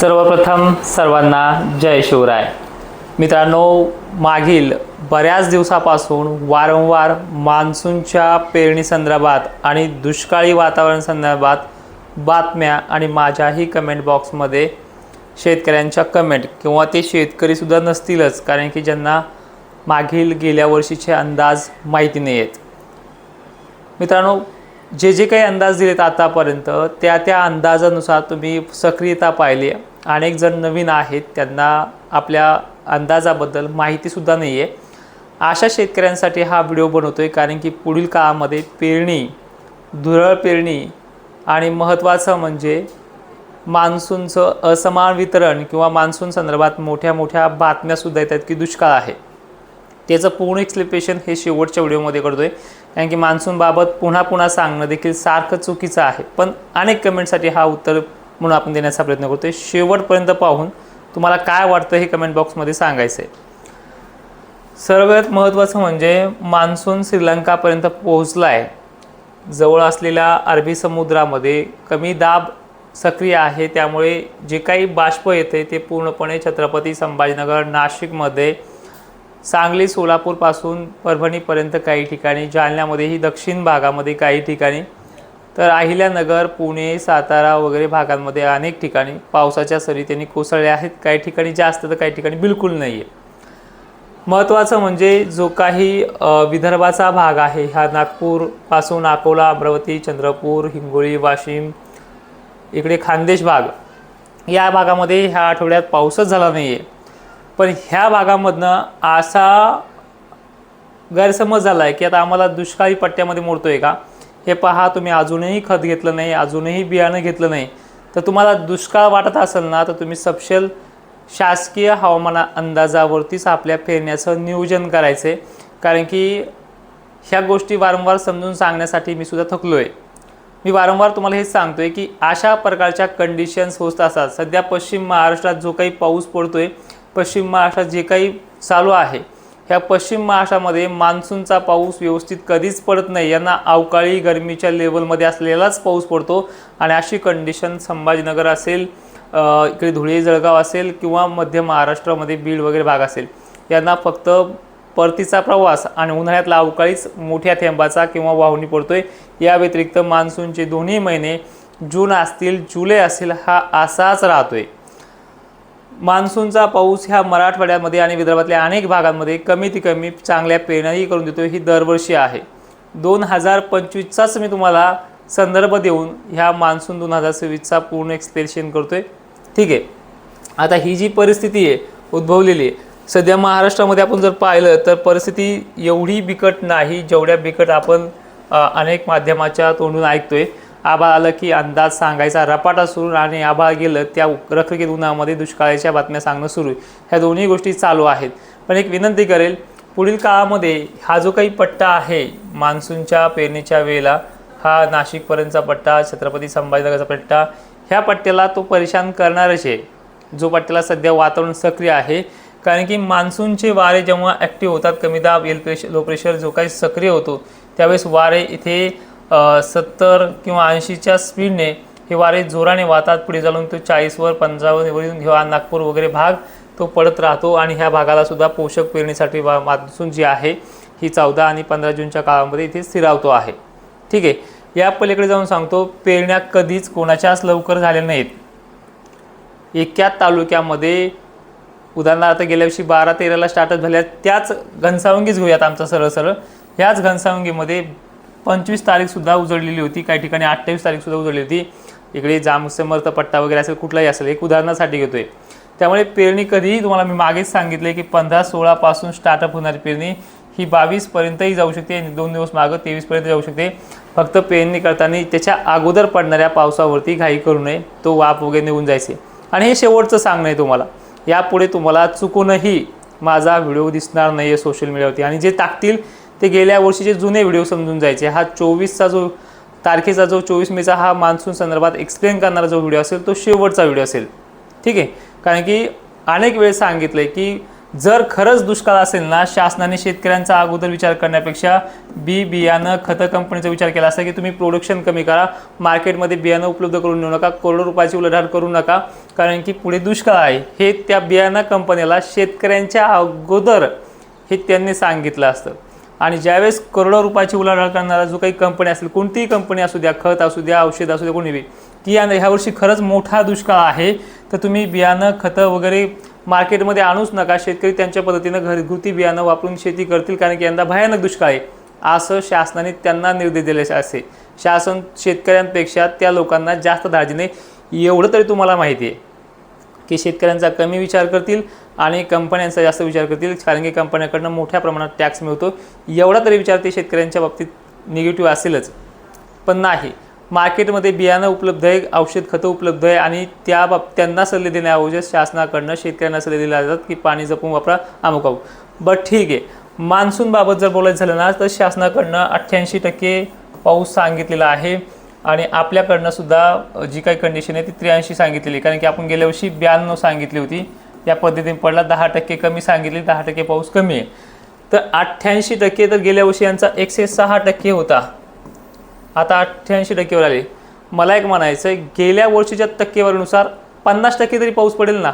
सर्वप्रथम सर्वांना जय शिवराय। मित्रांनो, मागील बऱ्याच दिवसापासून वारंवार मान्सूनच्या पेरणी संदर्भात आणि दुष्काळी वातावरण संदर्भात बातम्या आणि माझ्याही कमेंट बॉक्समध्ये शेतकऱ्यांच्या कमेंट किंवा ते शेतकरीसुद्धा नसतीलच, कारण की ज्यांना मागील गेल्या वर्षीचे अंदाज माहिती नाही आहेत। मित्रांनो, जे काही अंदाज दिलेत आतापर्यंत त्या अंदाजानुसार तुम्ही सक्रियता पाहिली। अनेक जण नवीन आहेत, त्यांना आपल्या अंदाजाबद्दल माहितीसुद्धा नाही आहे। अशा शेतकऱ्यांसाठी हा व्हिडिओ बनवतोय, कारण की पुढील काळामध्ये पेरणी, धुरळ पेरणी आणि महत्त्वाचं म्हणजे मान्सूनचं असमान वितरण किंवा मान्सून संदर्भात मोठ्या बातम्यासुद्धा येतात की दुष्काळ आहे। त्याचं पूर्ण एक्सप्लेनेशन हे शेवटच्या व्हिडिओमध्ये करतोय, कारण की मान्सूनबाबत पुन्हा सांगणं देखील सारखं चुकीचं आहे। पण अनेक कमेंटसाठी हा उत्तर म्हणून आपण देण्याचा प्रयत्न करतोय। शेवटपर्यंत पाहून तुम्हाला काय वाटतं हे कमेंट बॉक्समध्ये सांगायचं आहे। सर्वात महत्त्वाचं म्हणजे मान्सून श्रीलंकापर्यंत पोहोचला आहे। जवळ असलेल्या अरबी समुद्रामध्ये कमी दाब सक्रिय आहे, त्यामुळे जे काही बाष्प येते ते पूर्णपणे छत्रपती संभाजीनगर, नाशिकमध्ये, सांगली, सोलापूरपासून परभणीपर्यंत काही ठिकाणी, जालन्यामध्येही दक्षिण भागामध्ये काही ठिकाणी, तर अहिल्यानगर, पुणे, सातारा वगैरे भागांमध्ये अनेक ठिकाणी पावसाच्या सरी त्यांनी कोसळल्या आहेत। काही ठिकाणी जास्त तर काही ठिकाणी बिलकुल नाही आहे। महत्त्वाचं म्हणजे जो काही विदर्भाचा भाग आहे, हा नागपूरपासून अकोला, अमरावती, चंद्रपूर, हिंगोली, वाशिम, इकडे खानदेश भाग, या भागामध्ये ह्या आठवड्यात पाऊसच झाला नाही आहे। पण ह्या भागामधनं असा गैरसमज झाला आहे की आता आम्हाला दुष्काळी पट्ट्यामध्ये मोडतो आहे का? हे पहा, तुम्ही अजूनही खत घेतलं नाही, अजूनही बियाणं घेतलं नाही, तर तुम्हाला दुष्काळ वाटत असेल ना, तर तुम्ही सपशेल शासकीय हवामान अंदाजावरतीच आपल्या पेरण्याचं नियोजन करायचं आहे। कारण की ह्या गोष्टी वारंवार समजून सांगण्यासाठी मी सुद्धा थकलो आहे। मी वारंवार तुम्हाला हेच सांगतो आहे की अशा प्रकारच्या कंडिशन्स होत असतात। सध्या पश्चिम महाराष्ट्रात जो काही पाऊस पडतो आहे, पश्चिम महाराष्ट्रात जे काही चालू आहे, ह्या पश्चिम महाराष्ट्रामध्ये मान्सूनचा पाऊस व्यवस्थित कधीच पडत नाही। यांना अवकाळी गरमीच्या लेवलमध्ये असलेलाच पाऊस पडतो। आणि अशी कंडिशन संभाजीनगर असेल, इकडे धुळे, जळगाव असेल किंवा मध्य महाराष्ट्रामध्ये बीड वगैरे भाग असेल, यांना फक्त परतीचा प्रवास आणि उन्हाळ्यातला अवकाळीच मोठ्या थेंबाचा किंवा वाहुणी पडतोय। या व्यतिरिक्त मान्सूनचे दोन्ही महिने, जून असतील, जुलै असेल, हा असाच राहतोय। मान्सूनचा पाऊस ह्या मराठवाड्यामध्ये आणि विदर्भातल्या अनेक भागांमध्ये कमीत कमी चांगल्या पेरण्याही करून देतो। ही दरवर्षी आहे। 2025चाच मी तुम्हाला संदर्भ देऊन ह्या मान्सून 2026चा पूर्ण एक्सप्लेनेशन करतोय। ठीक आहे, आता ही जी परिस्थिती आहे उद्भवलेली आहे सध्या महाराष्ट्रामध्ये, आपण जर पाहिलं तर परिस्थिती एवढी बिकट नाही जेवढ्या बिकट आपण अनेक माध्यमाच्या तोंडून ऐकतोय। आभाळ आलं की अंदाज सांगायचा रपाटा सुरू, आणि आभाळ गेलं त्या रखरखीत उन्हामध्ये दुष्काळाच्या बातम्या सांगणं सुरू आहे। ह्या दोन्ही गोष्टी चालू आहेत। पण एक विनंती करेल, पुढील काळामध्ये हा जो काही पट्टा आहे मान्सूनच्या पेरणीच्या वेळेला, हा नाशिकपर्यंतचा पट्टा, छत्रपती संभाजीनगरचा पट्टा, ह्या पट्ट्याला तो परेशान करणारच आहे, जो पट्ट्याला सध्या वातावरण सक्रिय आहे। कारण की मान्सूनचे वारे जेव्हा ॲक्टिव्ह होतात, कमी दाब, लो प्रेशर जो काही सक्रिय होतो, त्यावेळेस वारे इथे 70 किंवा 80च्या स्पीडने हे वारे जोराने वाहतात। पुढे जाऊन तो 40वर, 55वरून घेऊन नागपूर वगैरे भाग तो पडत राहतो। आणि ह्या भागाला सुद्धा पोषक पेरणीसाठी मान्सून जी आहे ही 14 आणि 15 जूनच्या काळामध्ये इथे स्थिरावतो आहे। ठीक आहे, या पलीकडे जाऊन सांगतो, पेरण्या कधीच कोणाच्याच लवकर झाल्या नाहीत। एका तालुक्यामध्ये उदाहरणार्थ गेल्या वर्षी 12-13ला स्टार्टअप झाल्या, त्याच घनसावंगीच घेऊयात आमचा सरळ, ह्याच घनसावंगीमध्ये 25 तारीखसुद्धा उजळलेली होती, काही ठिकाणी 28 तारीखसुद्धा उजळली होती। इकडे जामसमर्थ पट्टा वगैरे असेल, कुठलाही असेल, एक उदाहरणासाठी घेतोय। त्यामुळे पेरणी कधीही तुम्हाला मी मागेच सांगितलं की 15-16 पासून स्टार्टअप होणारी पेरणी ही 22पर्यंतही जाऊ शकते, 2 दिवस मागं 23पर्यंत जाऊ शकते। फक्त पेरणी करताना त्याच्या अगोदर पडणाऱ्या पावसावरती घाई करू नये, तो वाफ वगैरे निघून जायचे। आणि हे शेवटचं सांगणं आहे तुम्हाला, यापुढे तुम्हाला चुकूनही माझा व्हिडिओ दिसणार नाही आहे सोशल मीडियावरती, आणि जे टाकतील ते गेल्या वर्षीचे जुने व्हिडिओ समजून जायचे। हा 24चा जो तारखेचा, जो 24 मेचा हा मान्सून संदर्भात एक्सप्लेन करणारा जो व्हिडिओ असेल, तो शेवटचा व्हिडिओ असेल। ठीक आहे, कारण की अनेक वेळेस सांगितलं आहे की जर खरंच दुष्काळ असेल ना, शासनाने शेतकऱ्यांचा अगोदर विचार करण्यापेक्षा बियाणं खतं कंपनीचा विचार केला असता की तुम्ही प्रोडक्शन कमी करा, मार्केटमध्ये बियाणं उपलब्ध करून देऊ नका, करोडो रुपयाची उलाढाल करू नका, कारण की पुढे दुष्काळ आहे हे त्या बियाणं कंपनीला शेतकऱ्यांच्या अगोदर हे त्यांनी सांगितलं असतं। आणि ज्यावेळेस करोडो रुपयाची उलाढाल करणारा जो काही कंपनी असेल, कोणतीही कंपनी असू द्या, खत असू द्या, औषध असू द्या, कोणी बी, की ह्या वर्षी खरंच मोठा दुष्काळ आहे तर तुम्ही बियाणं खतं वगैरे मार्केटमध्ये आणूच नका, शेतकरी त्यांच्या पद्धतीनं घरगुती बियाणं वापरून शेती करतील, कारण की यंदा भयानक दुष्काळ आहे असं शासनाने त्यांना निर्देश दिले असे। शासन शेतकऱ्यांपेक्षा त्या लोकांना जास्त धार्जिणे, एवढं तरी तुम्हाला माहिती आहे की शेतकऱ्यांचा कमी विचार करतील आणि कंपन्यांचा जास्त विचार करतील, कारण की कंपन्यांकडून मोठ्या प्रमाणात टॅक्स मिळतो, एवढा तरी विचार ते शेतकऱ्यांच्या बाबतीत निगेटिव्ह असेलच। पण नाही, मार्केटमध्ये बियाणं उपलब्ध आहे, औषध खतं उपलब्ध आहे आणि त्यांना सल्ले देण्याऐवजी शासनाकडून शेतकऱ्यांना सल्ले दिले जातात की पाणी जपून वापरा, अमुक अमुक। बट ठीक आहे, मान्सूनबाबत जर बोलायचं झालं ना तर शासनाकडून 88% पाऊस सांगितलेला आहे आणि आपल्याकडनं सुद्धा जी काही कंडिशन आहे ती 83 सांगितलेली, कारण की आपण गेल्या वर्षी 92 सांगितली होती, या पद्धतीने पडला 10% कमी सांगितली, 10% पाऊस कमी आहे। तर 88% तर गेल्या वर्षी यांचा 106% होता, आता 88%वर आले। मला एक म्हणायचं आहे, गेल्या वर्षीच्या टक्केवारीनुसार 50% तरी पाऊस पडेल ना।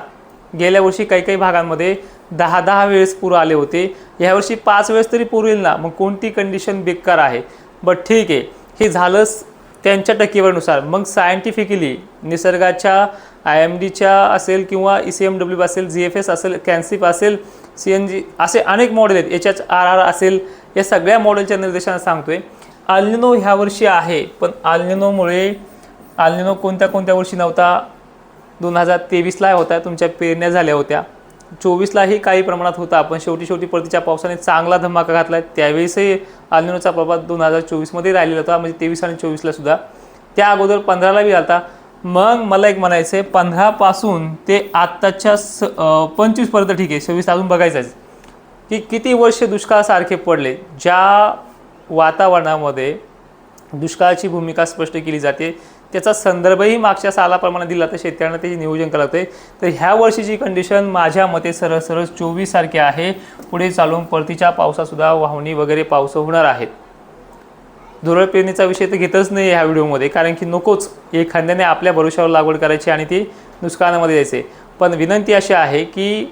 गेल्या वर्षी काही काही भागांमध्ये 10 वेळेस पूर आले होते, यावर्षी 5 वेळेस तरी पूर येईल ना, मग कोणती कंडिशन बेकार आहे। बट ठीक आहे, हे झालंच त्यांच्या टक्केवारीनुसार। मग सायंटिफिकली निसर्गाच्या IMDच्या असेल किंवा ECMW असेल, GFS असेल, कॅन्सिप असेल, CNG असे अनेक मॉडेल आहेत, HHRR असेल, या सगळ्या मॉडेलच्या निर्देशांना सांगतोय अल्निनो ह्या वर्षी आहे। पण अल्निनो कोणत्या वर्षी नव्हता, 2023ला होता, तुमच्या पेरण्या झाल्या होत्या, 24लाही काही प्रमाणात होता, पण शेवटी परतीच्या पावसाने चांगला धमाका घातला। त्यावेळेसही अल्निनोचा प्रभाव 2024मध्ये राहिलेला होता, म्हणजे 23 आणि 24ला सुद्धा, त्या अगोदर 15ला बी आलता। मग मला एक म्हणायचं आहे, 15 पासून ते आत्ताच्या 25 पर्यंत, ठीक आहे 26 अजून बघायचं आहे की किती वर्ष दुष्काळासारखे पडले। ज्या वातावरणामध्ये दुष्काळाची भूमिका स्पष्ट केली जाते त्याचा संदर्भही मागच्या सालाप्रमाणे दिला तर शेतकऱ्यांना त्याचे नियोजन करावं लागते। तर ह्या वर्षीची कंडिशन माझ्या मते सरळ 24 सारखी आहे, पुढे चालून परतीच्या पावसासुद्धा वाहणी वगैरे पाऊस होणार आहेत। धुरळ पेरणीचा विषय तर घेतच नाही ह्या व्हिडिओमध्ये, कारण की नकोच एखाद्याने आपल्या भरोशावर लागवड करायची आणि ती नुकसानामध्ये जायचे। पण विनंती अशी आहे की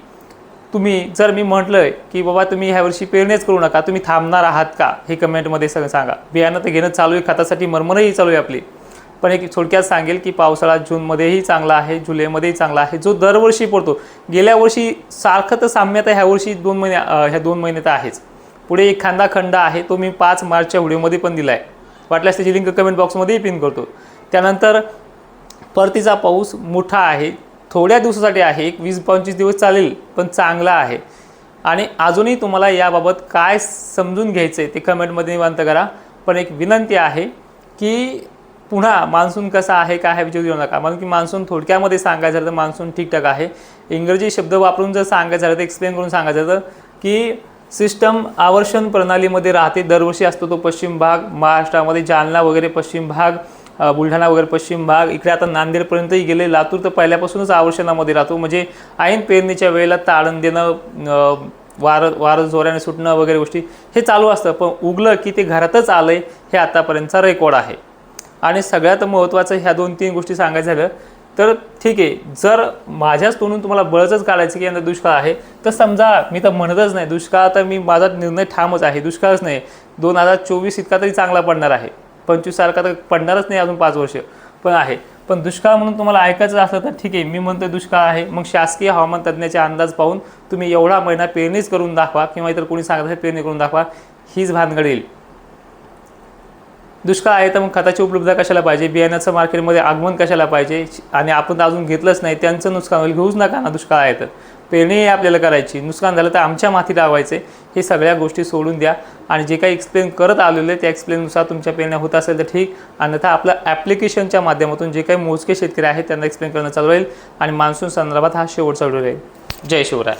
तुम्ही जर मी म्हटलं की बाबा तुम्ही ह्या वर्षी पेरणीच करू नका, तुम्ही थांबणार आहात का हे कमेंटमध्ये सांगा। बियाणं तर घेणं चालू आहे, खतासाठी मरमरही चालू आहे आपली, पण एक थोडक्यात सांगेल की पावसाळा जूनमध्येही चांगला आहे, जुलैमध्येही चांगला आहे, जो दरवर्षी पडतो। गेल्या वर्षी सारखं तर साम्यता ह्या वर्षी 2 महिने तर आहेच, पुढे एखादा खंड आहे तो मी 5 मार्चच्या व्हिडिओमध्ये पण दिला आहे, वाटल्यास त्याची लिंक कमेंट बॉक्समध्येही पिन करतो। त्यानंतर परतीचा पाऊस मोठा आहे, थोड्या दिवसासाठी आहे, एक 20-25 दिवस चालेल, पण चांगला आहे। आणि अजूनही तुम्हाला याबाबत काय समजून घ्यायचं आहे ते कमेंटमध्ये निवांत करा। पण एक विनंती आहे की पुन्हा मान्सून कसा आहे काय आहे विचारू देऊ नका, कारण की मान्सून थोडक्यामध्ये सांगायचं झालं तर मान्सून ठीकठाक आहे। इंग्रजी शब्द वापरून जर सांगायचं झालं तर एक्सप्लेन करून सांगायचं झालं की सिस्टम आवर्षण प्रणालीमध्ये राहते, दरवर्षी असतो तो पश्चिम भाग, महाराष्ट्रामध्ये जालना वगैरे पश्चिम भाग, बुलढाणा वगैरे पश्चिम भाग, इकडे आता नांदेडपर्यंतही गेले, लातूर तर पहिल्यापासूनच आवर्षणामध्ये राहतो, म्हणजे ऐन पेरणीच्या वेळेला ताळण देणं, वारं जोराने सुटणं वगैरे गोष्टी हे चालू असतं। पण उगलं की ते घरातच आलं आहे, हे आतापर्यंतचा रेकॉर्ड आहे। आणि सगळ्यात महत्त्वाचं ह्या 2-3 गोष्टी सांगायचं झालं तर ठीक आहे, जर माझ्याच तोंडून तुम्हाला बळच काढायचं की यंदा दुष्काळ आहे तर समजा, मी तर म्हणतच नाही दुष्काळ, तर मी माझा निर्णय ठामच आहे, दुष्काळच नाही। 2024 इतका तरी चांगला पडणार आहे, 25 सारखा तर पडणारच नाही अजून 5 वर्ष पण आहे। पण दुष्काळ म्हणून तुम्हाला ऐकायचं असलं तर ठीक आहे, मी म्हणतो दुष्काळ आहे, मग शासकीय हवामान तज्ज्ञाचे अंदाज पाहून तुम्ही एवढा महिना पेरणीच करून दाखवा, किंवा इतर कोणी सांगत आहे पेरणी करून दाखवा, हीच भानगड येईल। दुष्काळ आहे तर मग खताची उपलब्धता कशाला पाहिजे, बियाण्याचं मार्केटमध्ये आगमन कशाला पाहिजे, आणि आपण आपण घेतलंच नाही त्यांचं नुकसान होईल, घेऊच नका ना। दुष्काळ आहे तर पेरणी आपल्याला करायची, नुकसान झालं तर आमच्या माथी लावायचे, हे सगळ्या गोष्टी सोडून द्या। आणि जे काही एक्सप्लेन करत आलेले त्या एक्सप्लेननुसार तुमच्या पेरण्या होत असेल तर ठीक, अन्यथा आपल्या ॲप्लिकेशनच्या माध्यमातून जे काही मोजके शेतकरी आहेत त्यांना एक्सप्लेन करणं चालू राहील। आणि मान्सून संदर्भात हा शेवटचा व्हिडिओ राहील। जय शिवराय।